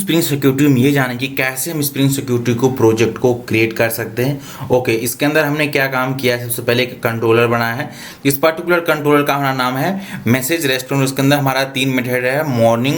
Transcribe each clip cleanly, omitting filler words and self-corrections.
Spring security में ये जाने कि कैसे हम स्प्रिंग सिक्योरिटी को प्रोजेक्ट को क्रिएट कर सकते हैं। ओके, इसके अंदर हमने क्या काम किया है, सबसे पहले एक कंट्रोलर बनाया है। इस पर्टिकुलर कंट्रोलर का हमारा नाम है मैसेज रेस्टोरेंट। उसके अंदर हमारा 3 मेथड है, मॉर्निंग,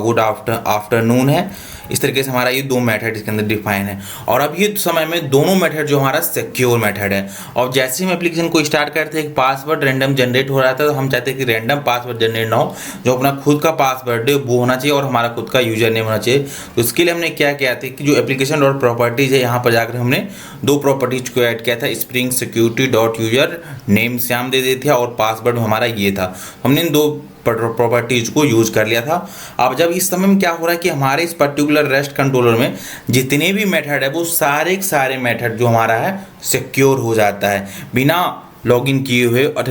गुड आफ्टरनून है। इस तरीके से हमारा ये 2 मेथड इसके अंदर डिफाइन है। और अभी ये समय में दोनों मेथड जो हमारा सिक्योर मेथड है। और जैसे हम एप्लीकेशन को स्टार्ट करते हैं, एक पासवर्ड रैंडम जनरेट हो रहा था, तो हम चाहते हैं कि रैंडम पासवर्ड जनरेट ना हो, जो अपना खुद का पासवर्ड है वो होना चाहिए और हमारा खुद का यूजर नेम होना चाहिए। तो इसके लिए हमने क्या किया था कि जो एप्लीकेशन डॉट प्रॉपर्टीज है, यहाँ पर जाकर हमने 2 प्रॉपर्टीज को ऐड किया था। Spring security dot user name Shyam दे दिया था और पासवर्ड हमारा ये था। हमने इन 2 प्रॉपर्टीज को यूज कर लिया था। अब जब इस समय में क्या हो रहा है कि हमारे इस पर्टिकुलर रेस्ट कंट्रोलर में जितने भी मेथड है वो सारे के सारे मेथड जो हमारा है सिक्योर हो जाता है। बिना लॉगिन किए हुए और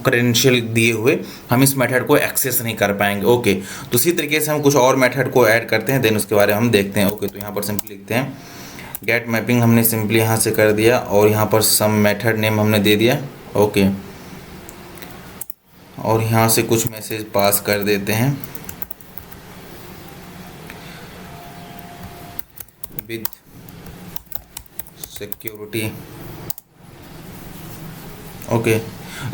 क्रेडेंशियल दिए हुए हम इस मेथड को एक्सेस नहीं कर पाएंगे। ओके, तो इसी तरीके से हम कुछ और मेथड को ऐड करते हैं, देन उसके बारे में हम देखते हैं। ओके, तो यहाँ पर सिंपली लिखते हैं गेट मैपिंग, हमने सिंपली यहाँ से कर दिया और यहाँ पर सम मेथड नेम हमने दे दिया। ओके, और यहाँ से कुछ मैसेज पास कर देते हैं विद सिक्योरिटी। ओके,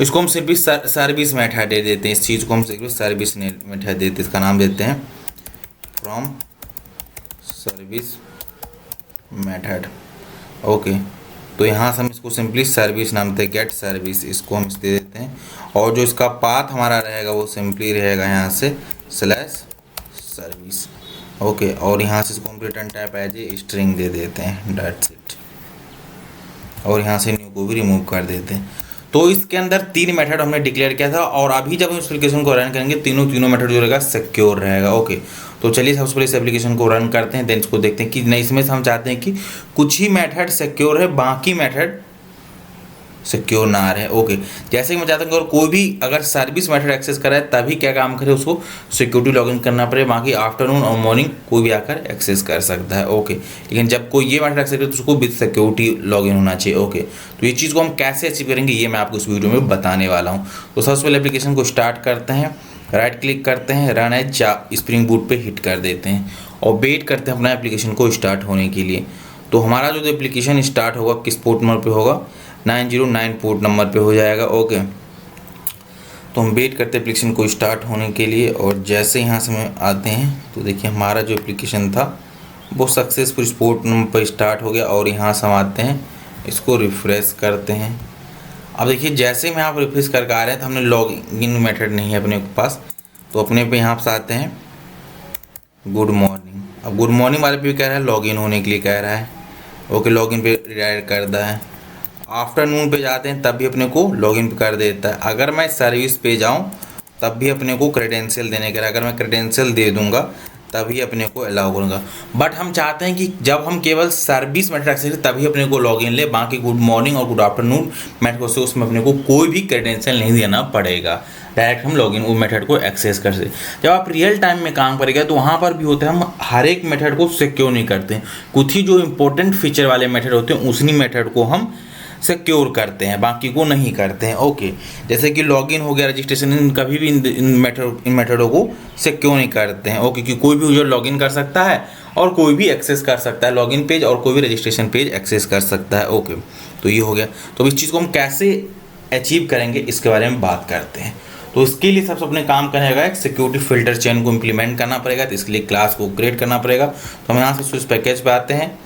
इसको हम सिर्फ सर्विस मेथड दे देते हैं। इस चीज़ को हम सिर्फ सर्विस मेथड देते हैं, इसका नाम देते हैं फ्रॉम सर्विस मेथड। ओके, तो यहाँ से हम इसको सिंपली सर्विस नाम देते हैं, गेट सर्विस, इसको हम इस दे देते हैं। और जो इसका पाथ हमारा रहेगा वो सिंपली रहेगा यहाँ से /सर्विस। ओके, और यहाँ से इसको हम return type as a string दे देते हैं, दैट्स इट। और यहाँ से न्यू को भी रिमूव कर देते हैं। तो इसके अंदर 3 मेथड हमने डिक्लेयर किया था और अभी जब हम इस एप्लीकेशन को रन करेंगे तीनों मेथड जो रहेगा सिक्योर रहेगा। ओके, तो चलिए सबसे पहले इस एप्लीकेशन को रन करते हैं, देन इसको देखते हैं कि नहीं, इसमें से हम चाहते हैं कि कुछ ही मेथड सिक्योर है, बाकी मेथड सिक्योर ना रहे। ओके, जैसे कि मैं चाहता हूँ कि और कोई भी अगर सर्विस मेथड एक्सेस करे तभी क्या काम करे, उसको सिक्योरिटी लॉगिन करना पड़े, बाकी आफ्टरनून और मॉर्निंग कोई भी आकर एक्सेस कर सकता है। ओके, लेकिन जब कोई ये मेथड एक्सेस करे तो उसको विद सिक्योरिटी लॉगिन होना चाहिए। ओके, तो ये चीज़ को हम कैसे अचीव करेंगे ये मैं आपको इस वीडियो में बताने वाला हूँ। तो सबसे पहले एप्लीकेशन को स्टार्ट करते हैं, राइट क्लिक करते हैं, रन एज स्प्रिंग बूट पे हिट कर देते हैं और वेट करते हैं अपना एप्लीकेशन को स्टार्ट होने के लिए। तो हमारा जो एप्लीकेशन स्टार्ट होगा किस पोर्ट नंबर पे होगा, 909 पोर्ट नंबर पे हो जाएगा। ओके, तो हम वेट करते हैं एप्लीकेशन को स्टार्ट होने के लिए। और जैसे यहाँ से हम आते हैं तो देखिए हमारा जो एप्लीकेशन था वो सक्सेसफुल इस पोर्ट नंबर पर स्टार्ट हो गया। और यहाँ से हम आते हैं, इसको रिफ्रेश करते हैं। अब देखिए जैसे में आप रिफ्रेश करके आ रहे हैं तो हमने लॉगिन मेथड नहीं है अपने पास, तो अपने पे यहाँ से आते हैं गुड मॉर्निंग। अब गुड मॉर्निंग वाले पे कह रहा है लॉगिन होने के लिए कह रहा है। ओके, लॉगिन पे रिडायरेक्ट कर रहा है। आफ्टरनून पे जाते हैं तब भी अपने को लॉगिन कर देता है। अगर मैं सर्विस पे जाऊं तब भी अपने को क्रेडेंशियल देने के, अगर मैं क्रेडेंशियल दे दूंगा तभी अपने को अलाउ करूँगा। बट हम चाहते हैं कि जब हम केवल सर्विस मेथड एक्सेस करें तभी अपने को लॉगिन ले, बाकी गुड मॉर्निंग और गुड आफ्टरनून मेथड से उसमें अपने को कोई भी क्रेडेंशियल नहीं देना पड़ेगा, डायरेक्ट हम लॉगिन वो मेथड को एक्सेस कर सकते। जब आप रियल टाइम में काम करेंगे तो वहाँ पर भी होता है हम हर एक मेथड को सिक्योर नहीं करते हैं, कुछ ही जो इंपॉर्टेंट फीचर वाले मेथड होते हैं उसी मेथड को हम सिक्योर करते हैं, बाकी को नहीं करते हैं। ओके, जैसे कि लॉगिन हो गया, रजिस्ट्रेशन, इन कभी भी इन मेथडों को सिक्योर नहीं करते हैं। ओके, क्योंकि कोई भी यूजर लॉगिन कर सकता है और कोई भी एक्सेस कर सकता है लॉगिन पेज, और कोई भी रजिस्ट्रेशन पेज एक्सेस कर सकता है। ओके, तो ये हो गया। तो इस चीज़ को हम कैसे अचीव करेंगे इसके बारे में बात करते हैं। तो इसके लिए सबसे अपने काम करने का एक सिक्योरिटी फिल्टर चेन को इम्प्लीमेंट करना पड़ेगा। तो इसके लिए क्लास को क्रिएट करना पड़ेगा। तो हम यहाँ से स्विच पैकेज पे आते हैं,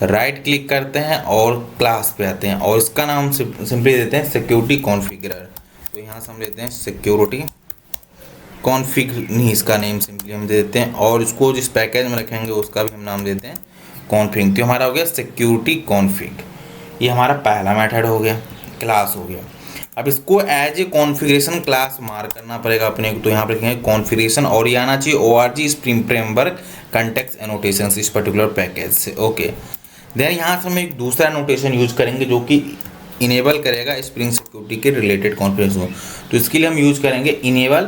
राइट क्लिक करते हैं और क्लास पे आते हैं और इसका नाम सिंपली देते हैं सिक्योरिटी कॉन्फ़िगरर। तो यहाँ से हम लेते हैं सिक्योरिटी कॉन्फ़िग, नहीं इसका नेम सिंपली हम दे देते हैं, और इसको जिस पैकेज में रखेंगे उसका भी हम नाम देते हैं कॉन्फ़िग। तो हमारा हो गया सिक्योरिटी कॉन्फ़िग, ये हमारा पहला मेथड हो गया, क्लास हो गया। अब इसको as a configuration class mark करना पड़ेगा अपने को। तो यहाँ पर लिखेंगे कॉन्फ़िगरेशन और ये आना चाहिए ORG spring framework context annotation इस पर्टिकुलर पैकेज से। ओके, देन यहाँ से हम एक दूसरा नोटेशन यूज करेंगे जो कि इनेबल करेगा स्प्रिंग सिक्योरिटी के रिलेटेड कॉन्फ़िगरेशन को। तो इसके लिए हम यूज करेंगे इनेबल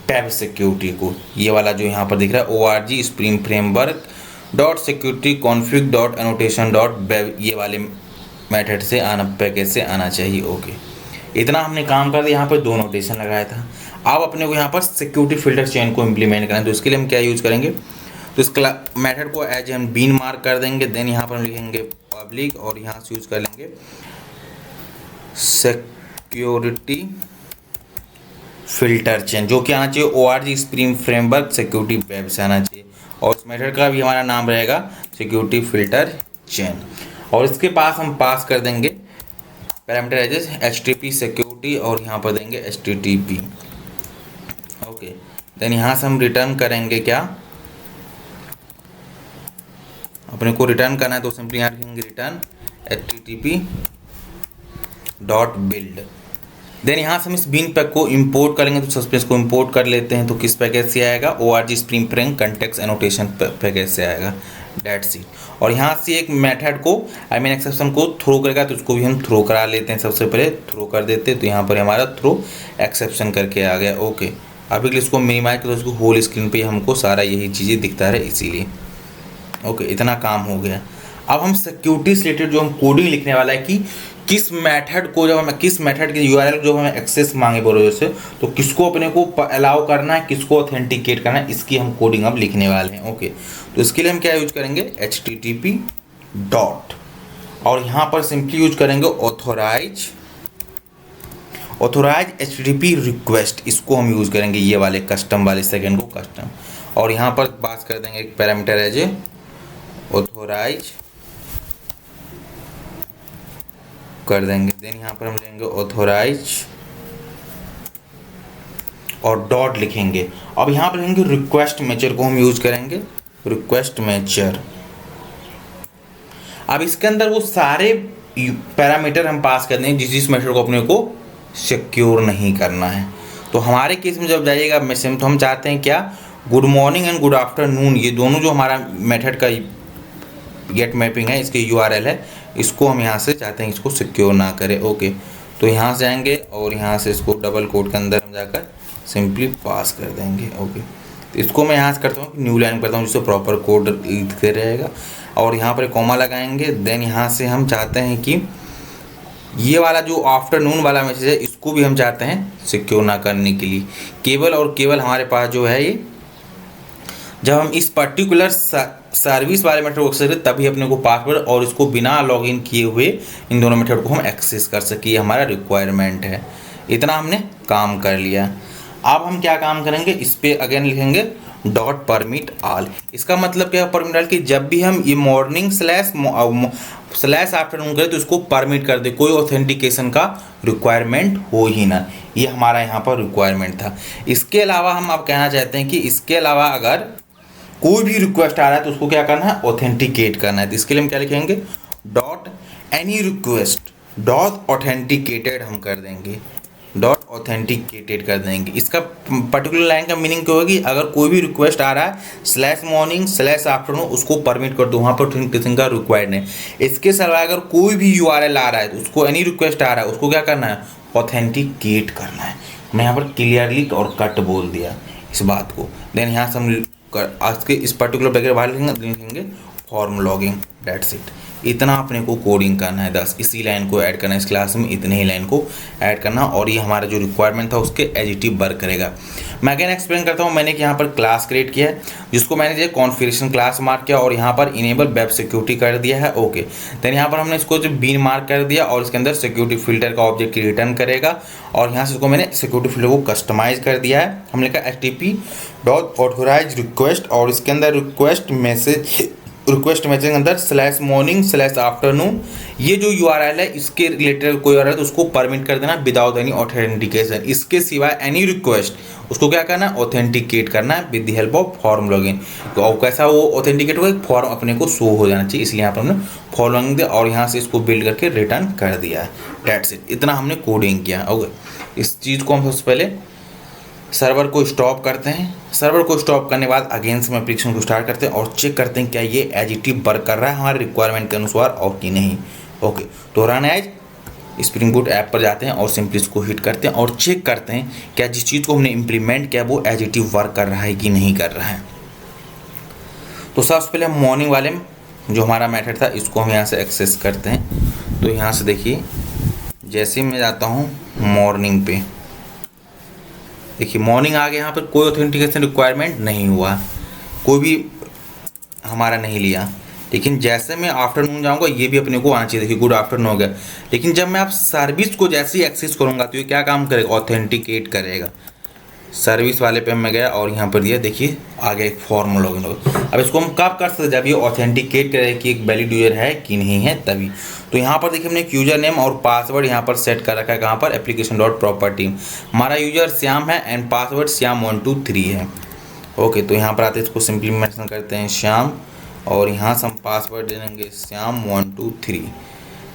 वेब सिक्योरिटी को, ये वाला जो यहाँ पर दिख रहा है ORG spring framework dot security config dot annotation dot web, ये वाले मेथड से आना, पैकेज से आना चाहिए। ओके, इतना हमने काम कर दिया। यहाँ पर 2 नोटेशन लगाया था। अब अपने को यहाँ पर सिक्योरिटी फिल्टर चेन को इम्प्लीमेंट करना है। तो इसके लिए हम क्या यूज़ करेंगे, तो इस मेथड को एज हम बीन मार्क कर देंगे। देन यहाँ पर हम लिखेंगे पब्लिक और यहाँ से यूज कर लेंगे सिक्योरिटी फिल्टर चेन, जो कि आना चाहिए ORG spring framework security web से आना चाहिए। और इस मेथड का भी हमारा नाम रहेगा सिक्योरिटी फिल्टर चेन। और इसके पास हम पास कर देंगे पैरामीटर एजेस HTTP सिक्योरिटी और यहाँ पर देंगे HTTP। ओके, देन यहाँ से हम रिटर्न करेंगे क्या, अपने को रिटर्न करना है तो सिंपली यहाँ लिखेंगे रिटर्न http.build। देन यहाँ से हम इस बीन पैक को इंपोर्ट करेंगे, तो सबसे इसको इंपोर्ट कर लेते हैं। तो किस पैकेज से आएगा, ORG spring frame context annotation package से आएगा, डेट्स इट। और यहाँ से एक मेथड को एक्सेप्शन को थ्रो करेगा, तो उसको भी हम थ्रो करा लेते हैं। सबसे पहले थ्रो कर देते हैं, तो यहाँ पर हमारा थ्रो एक्सेप्शन करके आ गया। ओके, अभी के लिए इसको मिनिमाइज करो, इसको होल स्क्रीन पे हमको सारा यही चीज़ें दिखता है इसीलिए। ओके, इतना काम हो गया। अब हम सिक्योरिटी से रिलेटेड जो हम कोडिंग लिखने वाला है कि किस मेथड को जब हमें किस मेथड की URL जो हमें एक्सेस मांगे ब्राउज़र से, तो किसको अपने को अलाउ करना है, किसको ऑथेंटिकेट करना है, इसकी हम कोडिंग अब लिखने वाले हैं। ओके, तो इसके लिए हम क्या यूज करेंगे, HTTP डॉट, और यहाँ पर सिंपली यूज करेंगे ऑथोराइज HTTP रिक्वेस्ट, इसको हम यूज करेंगे, ये वाले कस्टम वाले सेकेंड को कस्टम। और यहाँ पर पास कर देंगे एक पैरामीटर एज ऑथोराइज कर देंगे। देन यहाँ पर हम लेंगे ऑथोराइज और डॉट लिखेंगे। अब यहाँ पर लिखेंगे रिक्वेस्ट मेजर को हम यूज करेंगे, रिक्वेस्ट मेजर। अब इसके अंदर वो सारे पैरामीटर हम पास कर देंगे जिस मेथड को अपने को सिक्योर नहीं करना है। तो हमारे केस में जब जाइएगा मैसेज, तो हम चाहते हैं क्या, good morning and good afternoon, ये दोनों जो हमारा मेथड का गेट मैपिंग है, इसकी URL है, इसको हम यहाँ से चाहते हैं इसको सिक्योर ना करें। ओके, तो यहाँ से आएंगे और यहाँ से इसको डबल कोट के अंदर हम जाकर सिंपली पास कर देंगे। ओके, तो इसको मैं यहाँ से करता हूँ न्यू लाइन करता हूँ जिससे प्रॉपर कोड लिखते रहेगा। और यहाँ पर कॉमा लगाएंगे। देन यहाँ से हम चाहते हैं कि ये वाला जो आफ्टरनून वाला मैसेज है, इसको भी हम चाहते हैं सिक्योर ना करने के लिए। केवल और केवल हमारे पास जो है ये, जब हम इस पर्टिकुलर सर्विस वाले मेथड को एक्सेस करें तभी अपने को पासवर्ड और इसको बिना लॉगिन किए हुए इन दोनों मेथड को हम एक्सेस कर सके, ये हमारा रिक्वायरमेंट है। इतना हमने काम कर लिया। अब हम क्या काम करेंगे, इस पर अगेन लिखेंगे डॉट परमिट ऑल। इसका मतलब क्या है परमिट ऑल, कि जब भी हम ये मॉर्निंग स्लैश आफ्टरनून करें तो इसको परमिट कर दे, कोई ऑथेंटिकेशन का रिक्वायरमेंट हो ही ना। ये हमारा यहाँ पर रिक्वायरमेंट था। इसके अलावा हम अब कहना चाहते हैं कि इसके अलावा अगर कोई भी रिक्वेस्ट आ रहा है तो उसको क्या करना है, ऑथेंटिकेट करना है। तो इसके लिए हम क्या लिखेंगे, dot any request dot authenticated हम कर देंगे, डॉट ऑथेंटिकेटेड कर देंगे। इसका पर्टिकुलर लाइन का मीनिंग क्या होगी, अगर कोई भी रिक्वेस्ट आ रहा है स्लैश मॉर्निंग स्लैश आफ्टरनून, उसको परमिट कर दो, वहाँ पर किसी का रिक्वायर्ड नहीं। इसके सिवा अगर कोई भी URL आ रहा है तो उसको एनी रिक्वेस्ट आ रहा है उसको क्या करना है, ऑथेंटिकेट करना है। मैं यहाँ पर क्लियरली और कट बोल दिया इस बात को। देन यहाँ से हम आज के इस पर्टिकुलर ब्रैकेट बाहर लिखेंगे फॉर्म लॉगिंग, डेट्स इट। इतना अपने को कोडिंग करना है, 10 इसी लाइन को ऐड करना है इस क्लास में, इतने ही लाइन को ऐड करना, और ये हमारा जो रिक्वायरमेंट था उसके एजिटिव वर्क करेगा। मैं अगेन एक्सप्लेन करता हूँ। मैंने यहाँ पर क्लास क्रिएट किया है जिसको मैंने ये कॉन्फ़िगरेशन क्लास मार्क किया और यहाँ पर इनेबल वेब सिक्योरिटी कर दिया है। ओके, देन यहाँ पर हमने इसको जो बीन मार्क कर दिया और इसके अंदर सिक्योरिटी फिल्टर का ऑब्जेक्ट रिटर्न करेगा, और यहाँ से इसको मैंने सिक्योरिटी फिल्टर को कस्टमाइज कर दिया है। हमने कहा HTTP डॉट ऑथोराइज रिक्वेस्ट, और इसके अंदर रिक्वेस्ट मैसेज के अंदर स्लैश मॉर्निंग स्लैश आफ्टरनून, ये जो URL है इसके रिलेटेड कोई URL है तो उसको परमिट कर देना विदाउट एनी ऑथेंटिकेशन। इसके सिवाय एनी रिक्वेस्ट उसको क्या करना है, ऑथेंटिकेट करना है with the help of form login. तो कैसा वो ऑथेंटिकेट होगा, एक फॉर्म अपने को शो हो जाना चाहिए, इसलिए यहाँ पर हमने फॉर्म लॉगिन दिया और यहाँ से इसको बिल्ड करके रिटर्न कर दिया है। डेट्स इट, इतना हमने कोडिंग किया। ओके, इस चीज़ को हम सबसे पहले सर्वर को स्टॉप करते हैं। सर्वर को स्टॉप करने के बाद अगेन से हम एप्लीकेशन को स्टार्ट करते हैं और चेक करते हैं क्या ये एजिटिव वर्क कर रहा है हमारे रिक्वायरमेंट के अनुसार और कि नहीं। ओके, तो run as Spring Boot app पर जाते हैं और सिंपली इसको हिट करते हैं और चेक करते हैं क्या जिस चीज़ को हमने इम्प्लीमेंट किया वो एजिटिव वर्क कर रहा है कि नहीं कर रहा है। तो सबसे पहले हम मॉर्निंग वाले में जो हमारा मेथड था इसको हम यहाँ से एक्सेस करते हैं। तो यहाँ से देखिए, जैसे मैं जाता हूँ मॉर्निंग पे, देखिए मॉर्निंग आ गया, यहाँ पर कोई ऑथेंटिकेशन रिक्वायरमेंट नहीं हुआ, कोई भी हमारा नहीं लिया। लेकिन जैसे मैं आफ्टरनून जाऊंगा ये भी अपने को आना चाहिए। देखिए गुड आफ्टरनून हो गया। लेकिन जब मैं आप सर्विस को जैसे ही एक्सेस करूंगा तो ये क्या काम करेगा, ऑथेंटिकेट करेगा। सर्विस वाले पे मैं गया और यहाँ पर दिया, देखिए आगे एक फॉर्म लॉगिन होगा। अब इसको हम कब कर सकते, जब ये ऑथेंटिकेट करे कि एक वैलिड यूजर है कि नहीं है तभी। तो यहाँ पर देखिए हमने एक यूजर नेम और पासवर्ड यहाँ पर सेट कर रखा है। कहाँ पर, एप्लीकेशन डॉट प्रॉपर्टी। हमारा यूजर श्याम है एंड पासवर्ड श्याम123 है। ओके, तो यहाँ पर आते इसको सिंपली मेंशन करते हैं श्याम, और यहाँ से हम पासवर्ड दे देंगे श्याम123।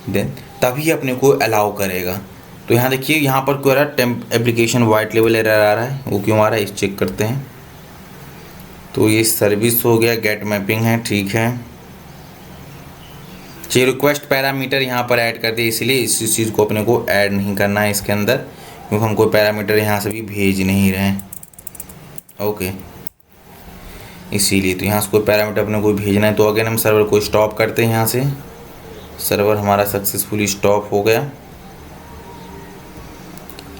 देन तभी अपने को अलाउ करेगा। तो यहाँ देखिए यहाँ पर क्यों आ रहा है, temp application whitelabel error आ रहा है, वो क्यों आ रहा है इस चेक करते हैं। तो ये सर्विस हो गया, गेट मैपिंग है, ठीक है। ये रिक्वेस्ट पैरामीटर यहाँ पर ऐड कर दिए, इसीलिए इस चीज़ को अपने को ऐड नहीं करना है इसके अंदर, क्योंकि हम कोई पैरामीटर यहाँ से भी भेज नहीं रहे हैं। ओके, इसीलिए तो यहाँ से कोई पैरामीटर अपने को भेजना है। तो अगेन हम सर्वर को स्टॉप करते हैं। यहाँ से सर्वर हमारा सक्सेसफुली स्टॉप हो गया।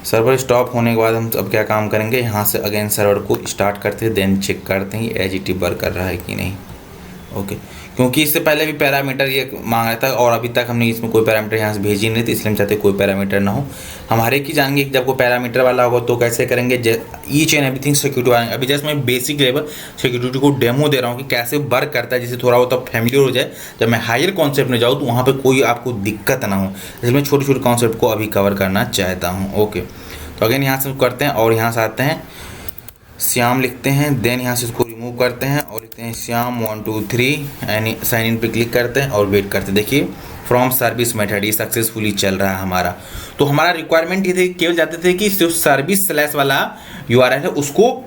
सर्वर स्टॉप होने के बाद हम अब क्या काम करेंगे, यहाँ से अगेन सर्वर को स्टार्ट करते हैं, देन चेक करते हैं एज इट वर्क कर रहा है कि नहीं। ओके, क्योंकि इससे पहले भी पैरामीटर ये मांग रहा था और अभी तक हमने इसमें कोई पैरामीटर यहाँ से भेजी नहीं थी, इसलिए हम चाहते कोई पैरामीटर ना हो। हम हर एक ही जानेंगे कि जब कोई पैरामीटर वाला होगा तो कैसे करेंगे, ईच एंड एवरीथिंग सिक्योरिटी वाले। अभी जस्ट मैं बेसिक लेवल सिक्योरिटी को डेमो दे रहा हूँ कि कैसे वर्क करता है, जिससे थोड़ा बहुत अब फैमिलियर हो जाए। जब मैं हायर कॉन्सेप्ट में जाऊँ तो वहाँ पर कोई आपको दिक्कत ना हो, इसलिए मैं छोटे छोटे कॉन्सेप्ट को अभी कवर करना चाहता हूँ। ओके, तो अगेन यहाँ से करते हैं और यहाँ से आते हैं, श्याम लिखते हैं, देन यहाँ से इसको रिमूव करते हैं और लिखते हैं श्याम123 एंड साइन इन पे क्लिक करते हैं और वेट करते हैं। देखिए फ्रॉम सर्विस मेथड ये सक्सेसफुली चल रहा है हमारा। तो हमारा रिक्वायरमेंट ये थे, केवल चाहते थे कि सिर्फ सर्विस स्लैश वाला URL है उसको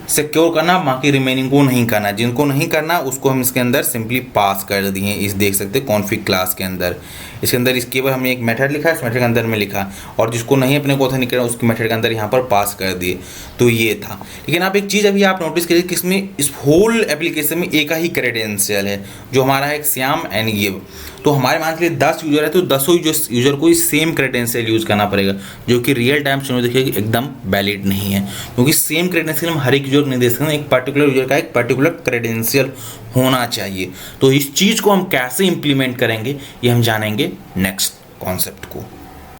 सिक्योर करना, बाकी रिमेनिंग को नहीं करना। जिनको नहीं करना उसको हम इसके अंदर सिंपली पास कर दिए। इस देख सकते हैं कॉन्फिग क्लास के अंदर, इसके अंदर इस केवल हमने एक मेथड लिखा है, इस मेथड के अंदर में लिखा, और जिसको नहीं अपने को ऑथेंटिकेट करना उसके मेथड के अंदर यहाँ पर पास कर दिए। तो ये था। लेकिन आप एक चीज़ अभी आप नोटिस करिए कि इसमें इस होल एप्लीकेशन में एक ही क्रेडेंशियल है जो हमारा है श्याम एंड ये। तो हमारे मान लीजिए 10 यूजर है तो 10 यूजर को सेम क्रेडेंशियल यूज़ करना पड़ेगा, जो कि रियल टाइम सुनो देखिए कि एकदम वैलिड नहीं है, क्योंकि सेम क्रेडेंशियल हम हर एक यूजर नहीं दे सकते। एक पर्टिकुलर यूजर का एक पर्टिकुलर क्रेडेंशियल होना चाहिए। तो इस चीज़ को हम कैसे इंप्लीमेंट करेंगे ये हम जानेंगे नेक्स्ट कॉन्सेप्ट को।